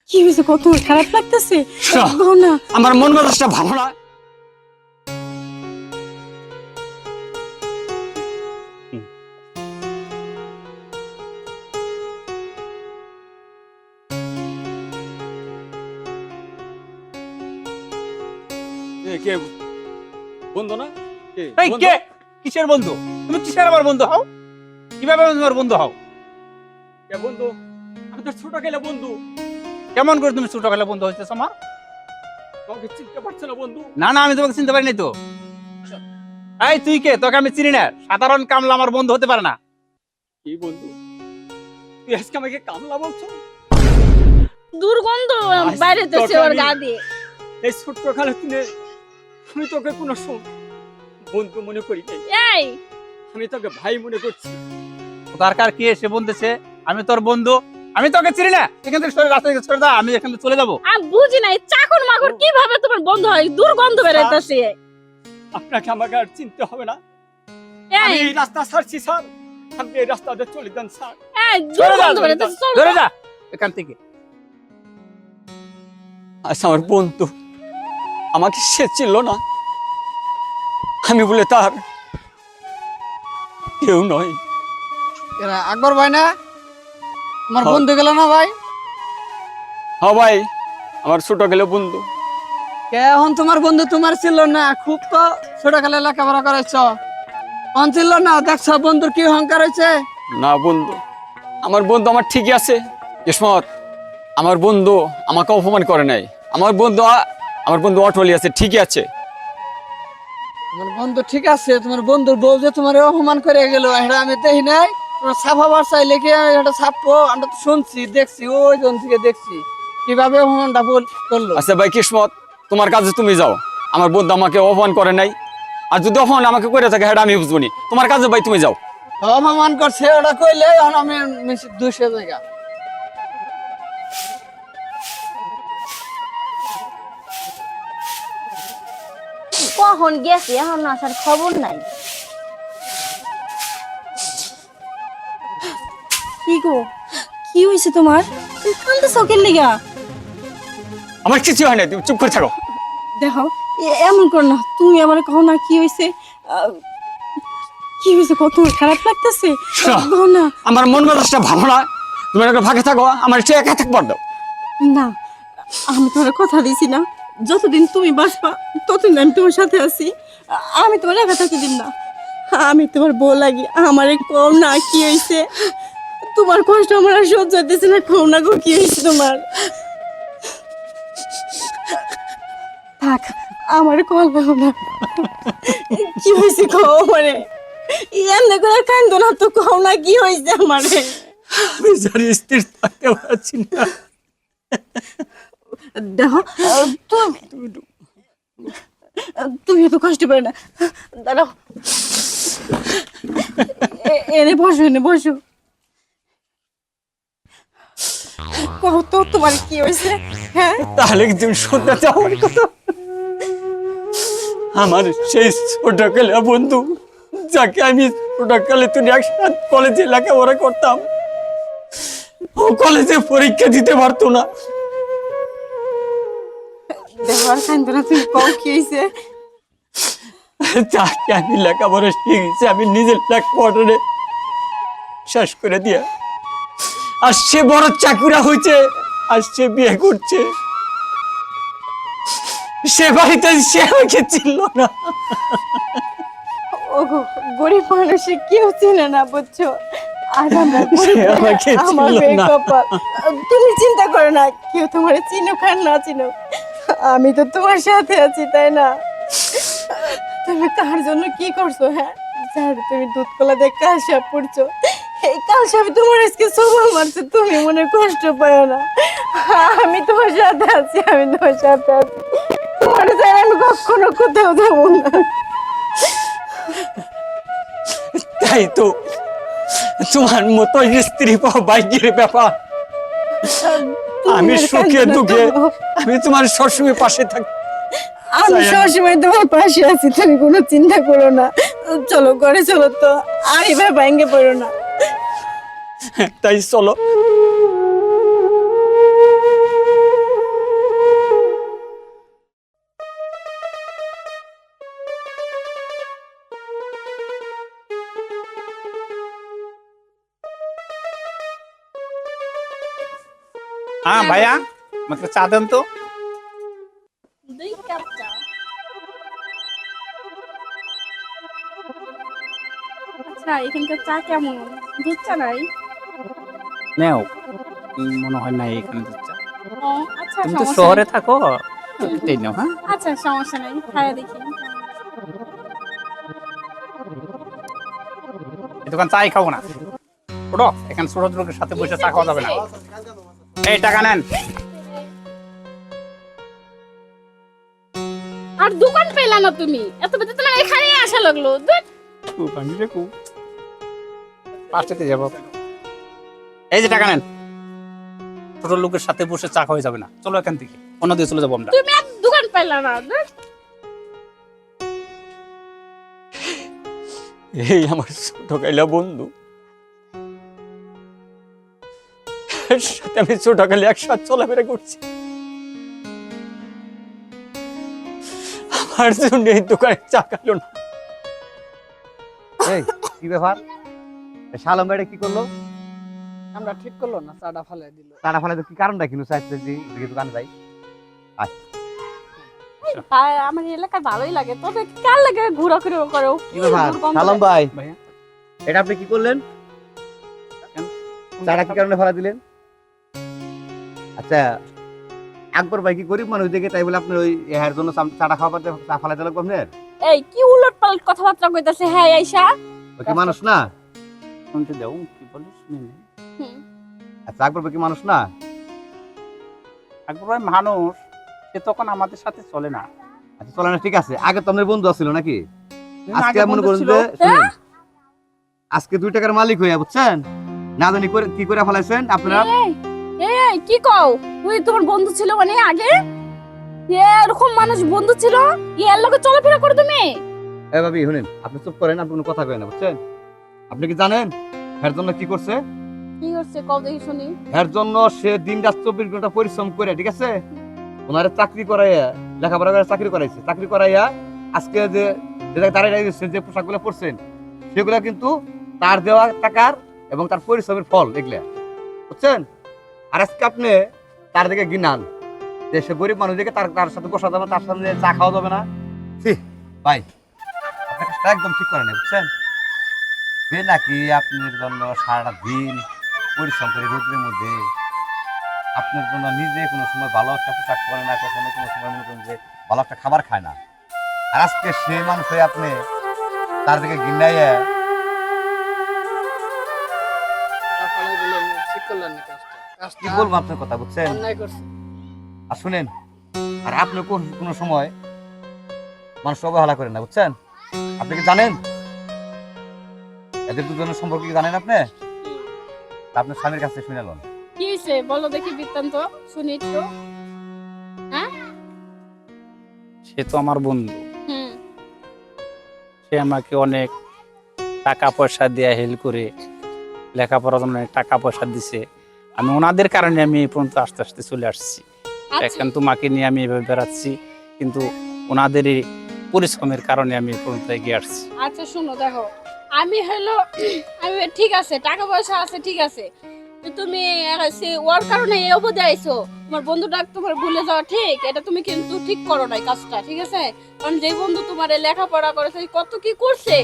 কি হয়েছে? কত খারাপ লাগতেছে না? আমার মন মেজাজটা ভালো না। কে বন্ধু না? এই কে? কিসের বন্ধু? তুমি কিসের আমার বন্ধু হও? কিভাবে তোমার বন্ধু হও? কে বন্ধু? আমি তো ছোট গেলে বন্ধু। কেমন করে তুমি ছোটবেলা বন্ধু হইতেছ আমার? তোমাকে চিনতে পারছো না বন্ধু? না না, আমি তোমাকে চিনতে পারিনি তো। এই তুই কে? তোকে আমি চিনি না। সাধারণ কামলা আমার বন্ধু হতে পারে না। কি বন্ধু, তুই আজকে আমাকে কামলা বলছো? দুর্গন্ধ বাইরেতেছে ওর গা দিয়ে। এই ছোট্ট কালে তুই, আমি তোকে কোনো বন্ধু মনে করি নাই, এই আমি তোকে ভাই মনে করছি। দরকার কি এসে বলতেছে আমি তোর বন্ধু? আমি তোকে চিনি না। এখান থেকে সরে রাস্তা থেকে সরে যা, আমি এখান থেকে চলে যাবো। আমি বুঝি নাই চাকর মাকড় কিভাবে তোমার বন্ধু হয়? দুর্গন্ধ বেরাইতেছে। আপনাকে আমাকে আর চিনতে হবে না। এই আমি এই রাস্তা ছাড়ছি স্যার, আপনি এই রাস্তাতে চলে যান স্যার। এই দুর্গন্ধ বেরাইতেছে। চল ধরে যা এখান থেকে। আচ্ছা, আমার বন্ধু আমাকে সে চিনল না, আমি বলে তার কেউ নয়। এরা আকবর ভাই না? আমার হ্যাঁ। বন্ধু গেল না ভাই? হ্যাঁ ভাই, আমার ছোট গেলে বন্ধু। কে এখন তোমার বন্ধু তোমার ছিল না? খুব তো ছোটকালে লেখাপড়া করেছ, এখন ছিল না? দেখছো বন্ধুর কি অহংকার হয়েছে? না বন্ধু, আমার বন্ধু আমার ঠিকই আছে। কিসমত, আমার বন্ধু আমাকে অপমান করে নাই। আমার বন্ধু অটলি আছে, ঠিকই আছে। তোমার বন্ধু ঠিক আছে, তোমার বন্ধুর বউ যে তোমার অপমান করে গেল এটা আমি দেখি নাই। তোমার ছাপাবার চাইলে কি এটা ছাপবো? আমরা তো শুনছি, দেখছি, ওই জন থেকে দেখছি কিভাবে অপমানটা করলো। আচ্ছা ভাই কিসমত, তোমার কাজে তুমি যাও। আমার বন্ধু আমাকে অপমান করে নাই, আর যদি অপমান আমাকে করে থাকে সেটা আমি বুঝবো নি। তোমার কাজে ভাই তুমি যাও। অপমান করছে ওটা কইলে এখন আমি দুশো জায়গা। কখন গেছে এখন আসার খবর নাই। কি গো, কি হয়েছে তোমার? তুমি কান্দতেছো কেন লিগা? আমার কিছু হয় না, তুমি চুপ করে থাকো। দেখো এমন কর না, তুমি আমার কও না কি হয়েছে। কি হয়েছে? কত খারাপ লাগতেছে না? আমার মন মেজাজটা ভালো না, তুমি একটা ভাগে থাকো, আমার একটু একা থাকবার দাও। না, আমি তোমার কথা দিছি না, যতদিন তুমি বাঁচবা ততদিন আমি তোমার সাথে আছি। আমি তোমার একা থাকতে দিন না। আমি তোমার বউ লাগি, আমারে কও না কি হয়েছে। তোমার কষ্ট আমার আর সহ্য হইতেছে না, কও না গো কি হয়েছে তোমার। থাক, আমারে কল করো না। কি হয়েছে কও আমারে। এমনি করে কান্দো না তো, কও না কি হয়েছে আমারে। আমি যার স্থির থাকতে পারছি না। দেখো তুমি এত কষ্ট পাবে না। দাঁড়াও, এনে বসো, এনে বসো। কও তো তোমার কি হয়েছে? হ্যাঁ, তাহলে কি তুমি শুনতে চাও আমার কথা? আমার সেই ছোটকালে বন্ধু, যাকে আমি ছোটকালে তুমি একসাথে কলেজে লেখাপড়া করতাম, ও কলেজে পরীক্ষা দিতে পারতো না। দেখো আর কান্দো না, তুমি কও কি হয়েছে। যাকে আমি লেখাপড়া শিখেছি, আমি নিজের লেখাপড়া শেষ করে দিয়ে, আর সে বড় চাকুরা হয়েছে, আর সে বিয়ে করছে। সে বাড়িতে সে আমাকে চিনল না। ও গো, গরিব মানুষে কেউ চিনে না বুঝছো। আর আমরা গরিব, সে আমাকে আমার চিনল না। বেকপাল। তুমি চিন্তা করো না, কেউ তোমার চিনুক আর না চিনুক, আমি তো তোমার সাথে আছি, তাই না? তুমি কার জন্য কি করছো? হ্যাঁ, যার তুমি দুধ কলা দিয়ে কালসাপ পড়ছো, এই কালসাপ তোমার আজকে সবল মারছে, তুমি মনে কষ্ট পাও না। আমি তোমার সাথে আছি, আমি তোমার সাথে আছি। তোমার ছাড়া আমি কখনো কোথাও যাবো না। তাই তো, তোমার মতো স্ত্রী পাওয়া ভাগ্যের ব্যাপার। আমি সুখে দুঃখে আমি তোমার সবসময় পাশে থাকি। আমি সবসময় তোমার পাশে আছি, তুমি কোনো চিন্তা করো না। চলো ঘরে চলো তো, আর এবার ভেঙে পড়ো না। তাই চলো। হ্যাঁ ভাইয়া আমাকে চা দেন তো। 2 কাপ চা। আচ্ছা এখানকার চা কেমন? দুধ চা নাই? নেও মনে হয় না এখানে দুধ চা। ও আচ্ছা তুমি তো সমস্যা শহরে নেই। থাকো, এটাই নাও। হ্যাঁ আচ্ছা সমস্যা নাই, খাইয়া দেখি। এই দোকান চাই খাবো না, ওঠো। এখানে ছোট লোকের সাথে বসে চা খাওয়া যাবে না। এই টাকা নেন। আর দোকান পেলা না তুমি, এত বেশি তোমার এখানেই আসা লাগলো। পাঁচটাতে যাবো। এই যে টাকা নেন। ছোট লোকের সাথে বসে চা খাওয়া যাবে না, চলো এখান থেকে, অন্য দিয়ে চলে যাবো আমরা। তুমি আর দোকান পেলা না। এই আমার ছোট কাইলা বন্ধু, এর সাথে আমি ছোটকালে একসাথে চলাফেরা করছি। আমার জন্য এই দোকানে চা খাইলো না। এই কি ব্যাপার, শালম ভাইটা কি করলো? আমরা ঠিক করলো না, চাটা ফালাই দিল। তারা ফলে তো কি কারণটা কিনু চাইছে যে দোকানে যাই? আমার এলাকায় ভালোই লাগে, তবে কার লাগে ঘোরাঘুরি করো? কি ব্যাপার শালম ভাই, ভাইয়া এটা আপনি কি করলেন? চাটা কি কারণে ফেলা দিলেন? আচ্ছা আকবর ভাই কি গরিব মানুষ দেখে তাই বলে আপনি ওই এর জন্য চাটা খাওয়া চা ফেলাতে লাগবে আপনার? এই কি উলট পালট কথাবার্তা কইতাছে? হ্যাঁ আইসা ও কি মানুষ না? শুনতে দাও কি বলিস। আচ্ছা আকবর ভাই কি মানুষ না? আকবর ভাই মানুষ, সে তখন আমাদের সাথে চলে না। আচ্ছা চলে না, ঠিক আছে। আগে তো আপনার বন্ধু ছিল নাকি? আজকে আগে মনে বন্ধু করেন ছিল। যে শুনুন, আজকে 2 টাকার মালিক হইয়া বুঝছেন না জানি করে কি করে ফেলাইছেন আপনারা। এই কি কও? তুই তোমার বন্ধু ছিল মানে আগে? এরকম মানুষ বন্ধু ছিল, এর লগে চলাফেরা করো তুমি? এ ভাবি শুনেন, আপনি চুপ করেন, আপনি কোনো কথা করেন না বুঝছেন। আপনি কি জানেন এর জন্য কি করছে? কি করছে কও দেখি শুনি। এর জন্য সে দিন রাত 24 ঘন্টা পরিশ্রম করে, ঠিক আছে, ওনারে চাকরি করাইয়া, লেখাপড়া করে চাকরি করাইছে, চাকরি করাইয়া আজকে যে দাঁড়িয়ে দিচ্ছে, যে পোশাকগুলো পরছেন সেগুলা কিন্তু তার দেওয়া টাকার এবং তার পরিশ্রমের ফল এগুলা, বুঝছেন। আর আজকে আপনি তার দিকে গিনান যে সে গরিব মানুষ দিকে তার সাথে বসা যাবে, তার সামনে চা খাওয়া যাবে না। ছি ভাই, আপনার কাজটা একদম ঠিক করে না বুঝছেন। যে নাকি আপনার জন্য সারাটা দিন পরিশ্রম করে রোদের মধ্যে, আপনার জন্য নিজে কোনো সময় ভালো একটা পোশাক পরে না, কখনো কোনো সময় মনে করেন যে ভালো একটা খাবার খায় না। আর আজকে সে মানুষ হয়ে আপনি তার দিকে গিন্নাইয়া চা ফালাই দিলেন, ঠিক করলেন না কাজটা। কি কাজটা বলবো আপনার কথা বুঝছেন। অন্যায় করছে। আর শুনেন, আর আপনি কোনো সময় মানুষ অবহেলা করেন না বুঝছেন। আপনি কি জানেন এদের দুজনের সম্পর্কে কি জানেন আপনি? তা আপনার স্বামীর কাছে শুনে নেন। কি হইছে বলো দেখি বৃত্তান্ত শুনি একটু। সে তো আমার বন্ধু, হুম সে আমাকে অনেক টাকা পয়সা দিয়ে হেল্প করে, লেখাপড়ার জন্য অনেক টাকা পয়সা দিছে। আমি ওনাদের কারণে আমি এই পর্যন্ত আস্তে আস্তে চলে আসছি। আচ্ছা এখন তোমাকে নিয়ে আমি এভাবে বেড়াচ্ছি, কিন্তু ওনাদেরই পরিশ্রমের কারণে আমি এই পর্যন্ত এগিয়ে আসছি। আচ্ছা শুনো দেখো, আমি হলো আমি ঠিক আছে টাকা পয়সা আছে ঠিক আছে, তো তুমি ওর কারণে এই অবধি আইছো, তোমার বন্ধুটা তোমার ভুলে যাওয়া ঠিক, এটা তুমি কিন্তু ঠিক করো নাই কাজটা, ঠিক আছে। কারণ যে বন্ধু তোমার লেখাপড়া করেছে, কত কি করছে,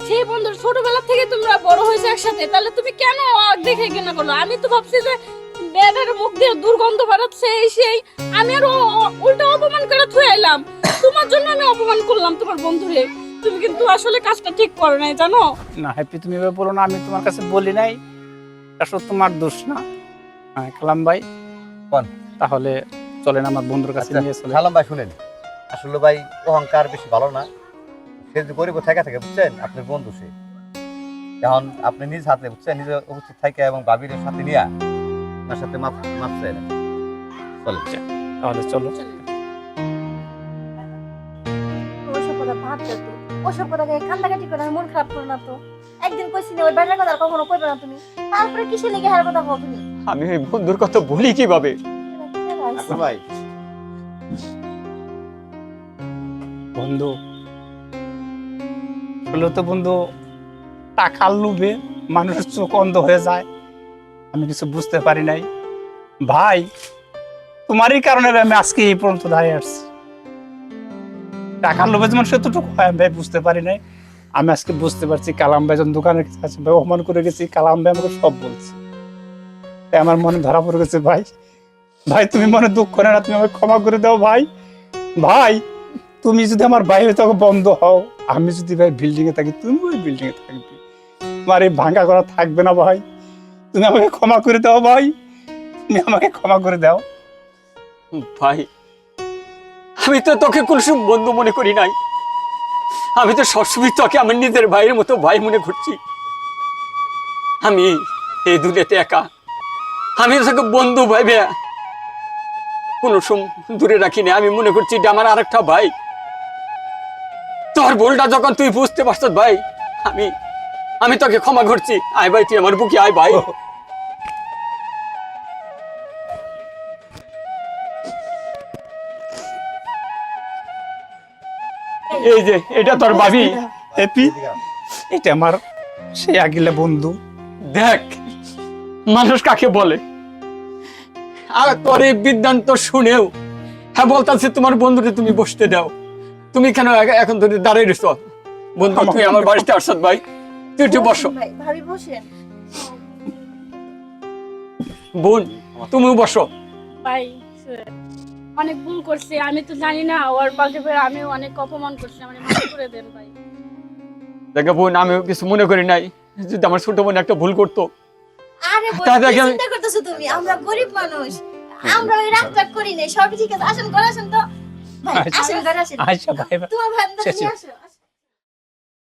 সেই বন্ধুর ছোটবেলা থেকে তোমরা বড় হয়েছে একসাথে, তাহলে তুমি কেন দেখে কেনা করলো? আমি তো ভাবছি যে বেডের মুখ দিয়ে দুর্গন্ধ বেরোচ্ছে সেই, আমি আর উল্টা অপমান করে থুয়ে আইলাম, তোমার জন্য আমি অপমান করলাম তোমার বন্ধুরে। তুমি কিন্তু আসলে কাজটা ঠিক করো নাই জানো। না হ্যাপি, তুমি এভাবে বলো না, আমি তোমার কাছে বলি নাই, আসলে তোমার দোষ না। হ্যাঁ কালাম ভাই, কোন? তাহলে চলেন আমার বন্ধুর কাছে আচ্ছা, নিয়ে চলে। সালাম ভাই শুনেন, আসলে ভাই অহংকার বেশি ভালো না। সে যদি গরিব থাকে বুঝছেন, আপনার বন্ধু সে, এখন আপনি নিজ হাতে বুঝছেন, নিজে উপস্থিত থাকে এবং বাবির সাথে নিয়ে আপনার সাথে মাপ চাইলেন। চলে তাহলে চলো। ওসব কথা ভাত তো, ওসব কথা কান্দাকাটি করে মন খারাপ করো না তো। একদিন কইছি না ওই বাড়ির কথা কখনো কইবে না তুমি, তারপরে কিসে লেগে হার কথা বল তুমি? আমি ওই বন্ধুর কথা বলি কিভাবে? আকবর ভাই, বন্ধু বললো তো বন্ধু, টাকার লোভে মানুষের চোখ অন্ধ হয়ে যায়। আমি কিছু বুঝতে পারি নাই, ভাই তোমারই কারণে ভাই আমি আজকে এই পর্যন্ত দাঁড়িয়ে আসছি। টাকার লোভে যেমন সেতটুকু হয় আমি ভাই বুঝতে পারি নাই। আমি আজকে বুঝতে পারছি কালাম ভাই যখন দোকানের কাছে ভাই অপমান করে গেছি, কালাম ভাই আমাকে সব বলছে। তাই আমার মনে ধরা পড়ে গেছে ভাই। ভাই তুমি মনে দুঃখ করে না, তুমি আমাকে ক্ষমা করে দাও ভাই। ভাই তুমি যদি আমার বাইরে থেকে বন্ধ হও, আমি যদি ভাই বিল্ডিং এ থাকি, তুমি ওই বিল্ডিং এ থাকবে, তোমার এই ভাঙা করা থাকবে না ভাই। তুমি আমাকে ক্ষমা করে দাও ভাই, তুমি আমাকে ক্ষমা করে দাও। ভাই আমি তো তোকে কোনো সময় বন্ধু মনে করি নাই, আমি তো সবসময় তোকে আমার নিজের ভাইয়ের মতো ভাই মনে করছি। আমি এই দুনিয়াতে একা, আমি তোকে বন্ধু ভাইবে কোনো সময় দূরে রাখিনি। আমি মনে করছি এটা আমার আরেকটা ভাই। তোর ভুলটা যখন তুই বুঝতে পারছ ভাই, আমি তোকে ক্ষমা করছি। আয় ভাই, তুই আমার বুকে আয় ভাই। এই যে এটা তোর ভাবি হ্যাপি, এটা আমার সেই আগিলা বন্ধু। দেখ মানুষ কাকে বলে। আর তোর এই বিদ্যান্ত শুনেও হ্যাঁ বলতাছে তোমার বন্ধুকে তুমি বসতে দাও। তুমি কেন এখন ধরে দাঁড়িয়ে রয়েছ? বন্ধু তুই আমার বাড়িতে আসছ ভাই, তুই একটু বসো। ভাই ভাবি বসেন। বোন তুমিও বসো। ভাই অনেক ভুল করছি, আমি তো জানি না। ওর পাল্টে ফের আমিও অনেক অপমান করছি, আমার মাফ করে দেন ভাই। দেখো বোন, আমিও কিছু মনে করি নাই। যদি আমার ছোট বোন একটা ভুল করতো, আরে বোন, তাহলে কি আমি- চিন্তা করতেছো তুমি? আমরা গরিব মানুষ, আমরা ওই রাগ করি নাই, সব ঠিক আছে। আসেন ঘরে আসেন তো ভাই, আচ্ছা। আসেন ঘরে আসেন। আচ্ছা ভাই, তোমার ভাই শেষে। আসো।